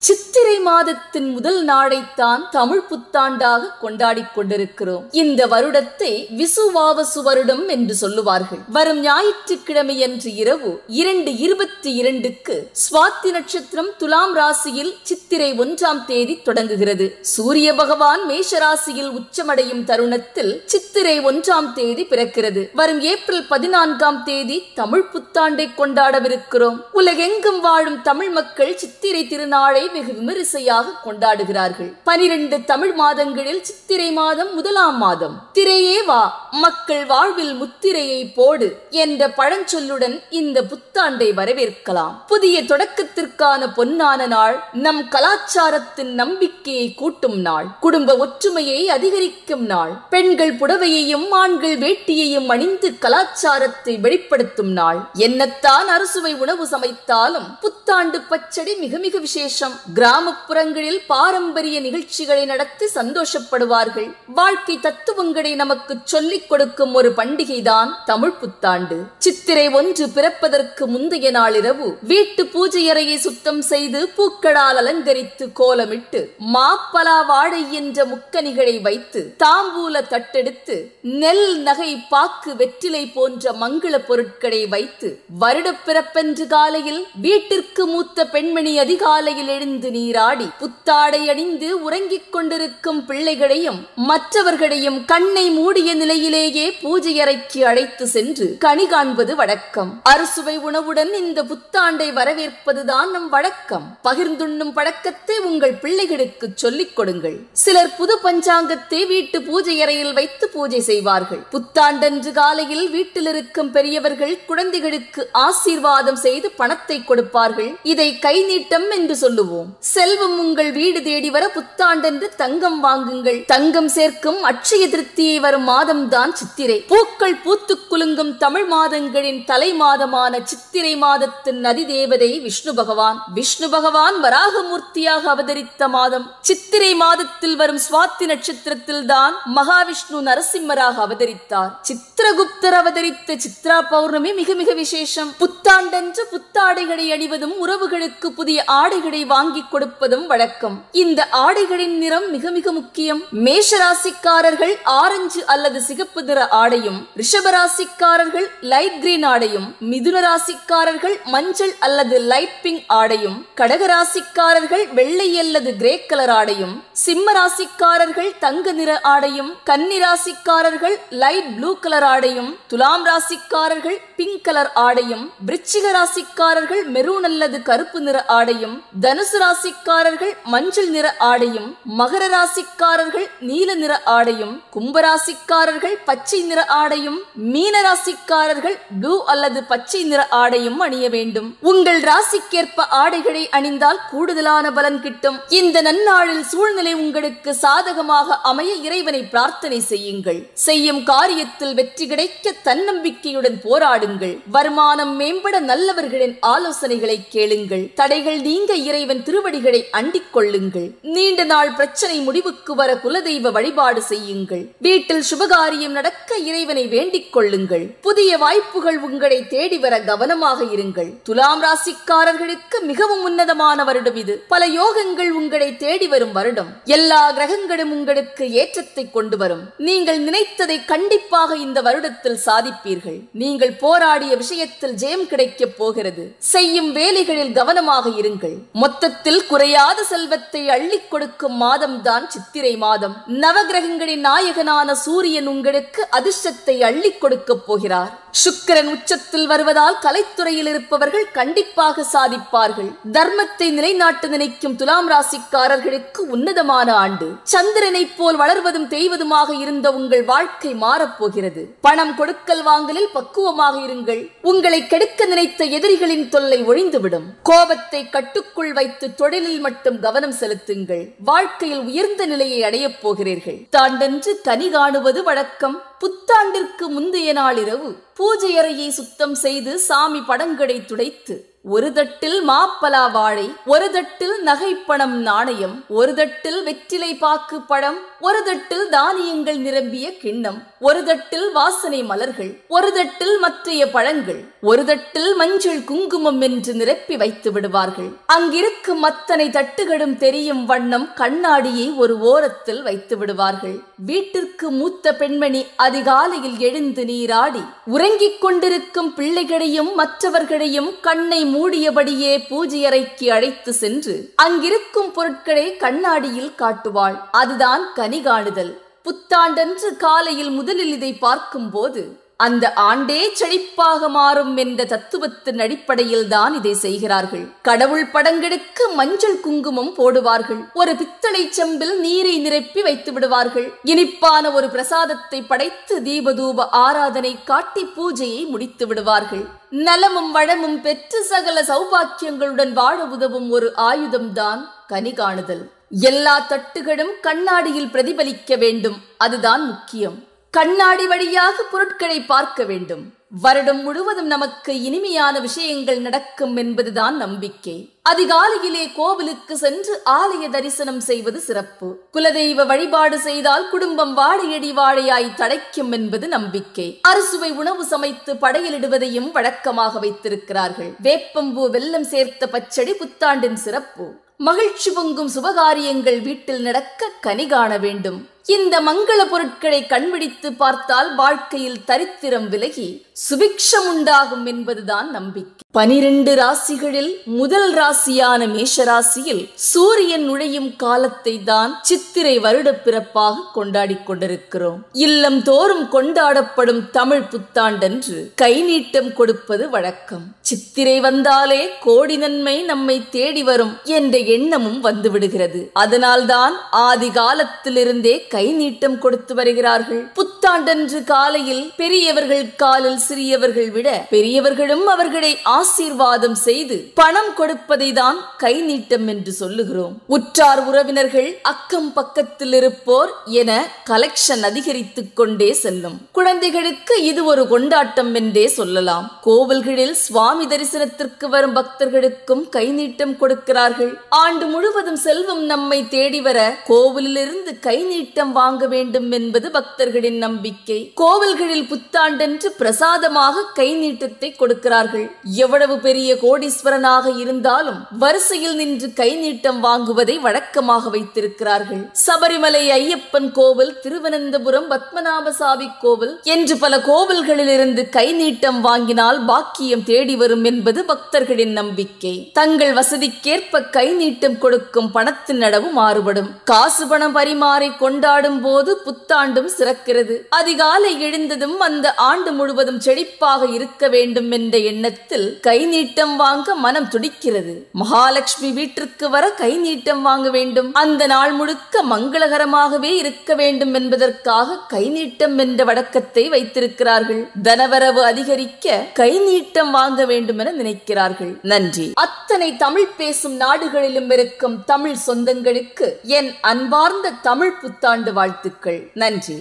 சித்திரை மாதத்தின் முதல் நாளைத்தான் தமிழ் புத்தாண்டாக கொண்டாடிக் கொண்டிருக்கிறோம். இந்த வருடத்தை விசுவாவசு வருடம் என்று சொல்லுவார்கள். வரும் ஞாயிற்றுக்கிழமையன்று இரவு 2:22க்கு சுவாதி நட்சத்திரம் துலாம் ராசியில் சித்திரை 1ஆம் தேதி தொடங்குகிறது. சூரிய பகவான் மேஷ ராசியில் உச்சமடையும் தருணத்தில் சித்திரை 1ஆம் தேதி பிறக்கிறது. வரும் ஏப்ரல் 14ஆம் தேதி தமிழ் புத்தாண்டை கொண்டாடவிருக்கிறோம். உலகெங்கும் வாழும் தமிழ் மக்கள் சித்திரை திருநாளை வெகு விமரிசையாக கொண்டாடுகிறார்கள். 12 தமிழ் மாதங்களில் சித்திரை மாதம் முதலாம் மாதம். திரையே வா, மக்கள் வாழ்வில் முத்திரையை போடு என்ற பழஞ்சொல்லுடன் இந்த புத்தாண்டை வரவேற்கலாம். புதிய தொடக்கத்திற்கான பொன்னான நாள், நம் கலாச்சாரத்தின் நம்பிக்கையை கூட்டும் நாள், குடும்ப ஒற்றுமையை அதிகரிக்கும் நாள், பெண்கள் புடவையையும் ஆண்கள் வேட்டியையும் அணிந்து கலாச்சாரத்தை வெளிப்படுத்தும் நாள். என்னத்தான் அறுசுவை உணவு சமைத்தாலும் புத்தாண்டு பச்சடி மிக மிக விசேஷம். கிராமப்புறங்களில் பாரம்பரிய நிகழ்ச்சிகளை நடத்தி சந்தோஷப்படுவார்கள். வாழ்க்கை தத்துவங்களை நமக்கு சொல்லிக் கொடுக்கும் ஒரு பண்டிகைதான் தமிழ் புத்தாண்டு. சித்திரை 1 பிறப்பதற்கு முந்தைய நாளிரவு வீட்டு பூஜை அறையை சுத்தம் செய்து பூக்களால் அலங்கரித்து கோலமிட்டு மாப்பலா வாழை என்ற முக்கணிகளை வைத்து தாம்பூல தட்டெடுத்து நெல் நகை பாக்கு வெற்றிலை போன்ற மங்கள பொருட்களை வைத்து வருட பிறப்பென்று காலையில் வீட்டிற்கு மூத்த பெண்மணி அதிகாலையில் எழுந்து நீராடி புத்தாடை அணிந்து உறங்கிக் கொண்டிருக்கும் பிள்ளைகளையும் மற்றவர்களையும் கண்ணை மூடிய நிலையிலேயே பூஜை அறைக்கு அழைத்து சென்று கனி காண்பது வழக்கம். அறுசுவை உணவுடன் இந்த புத்தாண்டை வரவேற்பதுதான் நம் வழக்கம். பகிர்ந்துண்ணும் பழக்கத்தை உங்கள் பிள்ளைகளுக்கு சொல்லிக் கொடுங்கள். சிலர் புது பஞ்சாங்கத்தை வீட்டு பூஜை அறையில் வைத்து பூஜை செய்வார்கள். புத்தாண்டன்று காலையில் வீட்டில் இருக்கும் பெரியவர்கள் குழந்தைகளுக்கு ஆசீர்வாதம் செய்து பணத்தை கொடுப்பார்கள். இதை கை நீட்டம் என்று சொல்லுவோம். செல்வம் உங்கள் வீடு தேடி வர புத்தாண்டென்று தங்கம் வாங்குங்கள். தங்கம் சேர்க்கும் அட்சய திருப்தியை வரும் மாதம் தான் சித்திரை. பூக்கள் பூத்து குலுங்கும் தமிழ் மாதங்களின் தலை மாதமான சித்திரை மாதத்தின் அதிதேவதை விஷ்ணு பகவான். விஷ்ணு பகவான் வராகமூர்த்தியாக அவதரித்த மாதம். சித்திரை மாதத்தில் வரும் சுவாதி நட்சத்திரத்தில் தான் மகாவிஷ்ணு நரசிம்மராக அவதரித்தார். சித்திரகுப்தர் அவதரித்த சித்ரா பௌர்ணமி மிக மிக விசேஷம். புத்தாண்டென்று புத்தாடைகளை அணிவதும் உறவுகளுக்கு புதிய ஆடைகளை வாங்கி கொடுப்பதும் வழக்கம். இந்த ஆடைகளின் நிறம் மிக மிக முக்கியம். மேஷ ராசிக்காரர்கள் ஆரஞ்சு அல்லது சிகப்பு நிற ஆடையும், ரிஷப ராசிக்காரர்கள் லைட் கிரீன் ஆடையும், மிதுன ராசிக்காரர்கள் மஞ்சள் அல்லது லைட் பிங்க் ஆடையும், கடக ராசிக்காரர்கள் வெள்ளை அல்லது கிரே கலர் ஆடையும், சிம்ம ராசிக்காரர்கள் தங்க நிற ஆடையும், கன்னி ராசிக்காரர்கள் லைட் ப்ளூ கலர் ஆடையும், துலாம் ராசிக்காரர்கள் பிங்க் கலர் ஆடையும், விருச்சிக ராசிக்காரர்கள் மெரூன் அல்லது கருப்பு நிற ஆடையும், தனுசு ராசிக்காரர்கள் மஞ்சள் நிற ஆடையும், மகர ராசிக்காரர்கள் நீல நிற ஆடையும், கும்பராசிக்காரர்கள் பச்சை நிற ஆடையும், மீன ராசிக்காரர்கள் ப்ளூ அல்லது பச்சை நிற ஆடையும் அணிய வேண்டும். உங்கள் ராசிக்கேற்ப ஆடைகளை அணிந்தால் கூடுதலான பலன் கிட்டும். இந்த நன்னாளில் சூழ்நிலை உங்களுக்கு சாதகமாக அமைய இறைவனை பிரார்த்தனை செய்யுங்கள். செய்யும் காரியத்தில் வெற்றி கிடைக்க தன்னம்பிக்கையுடன் போராடுங்கள். வருமானம் மேம்பட நல்லவர்களின் ஆலோசனைகளை கேளுங்கள். தடைகள் நீங்க இறைவன் திருவடிகளை அண்டிக் கொள்ளுங்கள். நீண்ட நாள் பிரச்சனை முடிவுக்கு வர குலதெய்வ வழிபாடு செய்யுங்கள். வீட்டில் சுபகாரியம் நடக்க இறைவனை வேண்டிக் கொள்ளுங்கள். புதிய வாய்ப்புகள் உங்களை தேடி வர கவனமாக இருங்கள். துலாம் ராசிக்காரர்களுக்கு மிகவும் உன்னதமான வருடம் இது. பல யோகங்கள் உங்களை தேடி வரும் வருடம். எல்லா கிரகங்களும் உங்களுக்கு ஏற்றத்தை கொண்டு வரும். நீங்கள் நினைத்ததை கண்டிப்பாக இந்த வருடத்தில் சாதிப்பீர்கள். நீங்கள் போராடிய விஷயத்தில் ஜெயம் கிடைக்கப் போகிறது. செய்யும் வேலைகளில் கவனமாக இருங்கள். மொத்தத்தில் குறையாத செல்வத்தை அள்ளிக் கொடுக்கும் மாதம் தான் சித்திரை மாதம். நவகிரகங்களின் நாயகனான சூரியன் உங்களுக்கு அதிர்ஷ்டத்தை அள்ளிக் கொடுக்கப் போகிறார். சுக்கிரன் உச்சத்தில் வருவதால் கலைத்துறையில் இருப்பவர்கள் கண்டிப்பாக சாதிப்பார்கள். தர்மத்தை நிலைநாட்ட நினைக்கும் துலாம் ராசிக்காரர்களுக்கு உன்னதமான ஆண்டு. சந்திரனை போல் வளர்வதும் தேய்வதுமாக இருந்த உங்கள் வாழ்க்கை மாறப்போகிறது. பணம் கொடுக்கல் வாங்கலில் பக்குவமாக இருங்கள். உங்களை கெடுக்க நினைத்த எதிரிகளின் தொல்லை ஒழிந்துவிடும். கோபத்தை கட்டுக்குள் வைத்து தொழிலில் மட்டும் கவனம் செலுத்துங்கள். வாழ்க்கையில் உயர்ந்த நிலையை அடையப் போகிறீர்கள். தாண்டென்று கனி காணுவது வழக்கம். புத்தாண்டிற்கு முந்தைய நாளிரவு பூஜை அறையை சுத்தம் செய்து சாமி படங்களை துடைத்து ஒரு தட்டில் மாப்பலா வாழை, ஒரு தட்டில் நகைப்பணம் நாணயம், ஒரு தட்டில் வெற்றிலை பாக்கு பழம், ஒரு தட்டில் தானியங்கள் நிரம்பிய கிண்ணம், ஒரு தட்டில் வாசனை மலர்கள், ஒரு தட்டில் மற்றைய பழங்கள், ஒரு தட்டில் மஞ்சள் குங்குமம் என்று நிரப்பி வைத்து விடுவார்கள். அங்கிருக்கும் அத்தனை தட்டுகளும் தெரியும் வண்ணம் கண்ணாடியை ஒரு ஓரத்தில் வைத்து விடுவார்கள். வீட்டிற்கு மூத்த பெண்மணி அதிகாலையில் எழுந்து நீராடி உறங்கிக் கொண்டிருக்கும் பிள்ளைகளையும் மற்றவர்களையும் கண்ணை மூடியபடியே பூஜை அறைக்கு அழைத்து சென்று அங்கிருக்கும் பொருட்களை கண்ணாடியில் காட்டுவாள். அதுதான் கனி காணுதல். புத்தாண்டன்று காலையில் முதலில் இதை பார்க்கும் போது அந்த ஆண்டே செழிப்பாக மாறும் என்ற தத்துவத்தின் அடிப்படையில் தான் இதை செய்கிறார்கள். கடவுள் படங்களுக்கு மஞ்சள் குங்குமம் போடுவார்கள். ஒரு பித்தளை செம்பில் நீரை நிரப்பி வைத்து விடுவார்கள். இனிப்பான ஒரு பிரசாதத்தை படைத்து தீபதூப ஆராதனை காட்டி பூஜையை முடித்து விடுவார்கள். நலமும் வளமும் பெற்று சகல சௌபாக்கியங்களுடன் வாழ உதவும் ஒரு ஆயுதம்தான் கனி காணுதல். எல்லா தட்டுகளும் கண்ணாடியில் பிரதிபலிக்க வேண்டும். அதுதான் முக்கியம். கண்ணாடி வழியாக பொருட்களை பார்க்க வேண்டும். வருடம் முழுவதும் நமக்கு இனிமையான விஷயங்கள் நடக்கும் என்பதுதான் நம்பிக்கை. அதிகாலையிலே கோவிலுக்கு சென்று ஆலய தரிசனம் செய்வது சிறப்பு. குலதெய்வ வழிபாடு செய்தால் குடும்பம் வாழையடி வாழையாய் தழைக்கும் என்பது நம்பிக்கை. அறுசுவை உணவு சமைத்து படையலிடுவதையும் வழக்கமாக வைத்திருக்கிறார்கள். வேப்பம்பூ வெல்லம் சேர்த்த பச்சடி புத்தாண்டின் சிறப்பு. மகிழ்ச்சி பொங்கும் சுபகாரியங்கள் வீட்டில் நடக்க கனி காண வேண்டும். இந்த மங்கள பொருட்களை கண்பிடித்து பார்த்தால் வாழ்க்கையில் தரித்திரம் விலகி சுபிக்ஷம் உண்டாகும் என்பதுதான் நம்பிக்கை. 12 ராசிகளில் முதல் ராசியான மேஷராசியில் சூரியன் நுழையும் காலத்தை தான் சித்திரை வருட பிறப்பாக கொண்டாடிக் கொண்டிருக்கிறோம். இல்லம் தோறும் கொண்டாடப்படும் தமிழ் புத்தாண்டன்று கை நீட்டம் கொடுப்பது வழக்கம். சித்திரை வந்தாலே கோடி நன்மை நம்மை தேடி வரும் என்ற எண்ணமும் வந்துவிடுகிறது. அதனால்தான் ஆதி காலத்திலிருந்தே கை நீட்டம் கொடுத்து வருகிறார்கள். புத்தாண்டன்று காலையில் பெரியவர்கள் காலில் சிறியவர்கள் விட பெரியவர்களும் அவர்களை ஆசீர்வாதம் செய்து பணம் கொடுப்பதை தான் கை நீட்டம் என்று சொல்லுகிறோம். உற்றார் உறவினர்கள் அக்கம் பக்கத்தில் இருப்போர் என கலெக்ஷன் அதிகரித்துக் கொண்டே செல்லும். குழந்தைகளுக்கு இது ஒரு கொண்டாட்டம் என்றே சொல்லலாம். கோவில்களில் சுவாமி தரிசனத்திற்கு வரும் பக்தர்களுக்கும் கை நீட்டம் கொடுக்கிறார்கள். ஆண்டு முழுவதும் செல்வம் நம்மை தேடி வர கோவிலிலிருந்து கை நீட்டம் வாங்க வேண்டும் என்பது பக்தர்களின் நம்பிக்கை. கோவில்களில் புத்தாண்டன்று பிரசாதமாக கை நீட்டத்தை கொடுக்கிறார்கள். எவ்வளவு பெரிய கோடீஸ்வரனாக இருந்தாலும் வரிசையில் நின்று கை நீட்டம் வாங்குவதை வழக்கமாக வைத்திருக்கிறார்கள். சபரிமலை ஐயப்பன் கோவில், திருவனந்தபுரம் பத்மநாபசாமி கோவில் என்று பல கோவில்களில் இருந்து கை நீட்டம் வாங்கினால் பாக்கியம் தேடி வரும் என்பது பக்தர்களின் நம்பிக்கை. தங்கள் வசதிக்கேற்ப கை நீட்டம் கொடுக்கும் பணத்தின் அளவு மாறுபடும். காசு பணம் பரிமாறி கொண்டாடும் போது புத்தாண்டும் சிறக்கிறது. அதிகாலை எழுந்ததும் அந்த ஆண்டு முழுவதும் செழிப்பாக இருக்க வேண்டும் என்ற எண்ணத்தில் கை நீட்டம் வாங்க மனம் துடிக்கிறது. மகாலட்சுமி வீட்டிற்கு வர கை நீட்டம் வாங்க வேண்டும். அந்த நாள் முழுக்க மங்களகரமாகவே இருக்க வேண்டும் என்பதற்காக கை நீட்டம் என்ற வழக்கத்தை வைத்திருக்கிறார்கள். தனவரவு அதிகரிக்க கை நீட்டம் வாங்க வேண்டும் என நினைக்கிறார்கள். நன்றி. அத்தனை தமிழ் பேசும் நாடுகளிலும் இருக்கும் தமிழ் சொந்தங்களுக்கு என் அன்பார்ந்த தமிழ் புத்தாண்டு வாழ்த்துக்கள். நன்றி.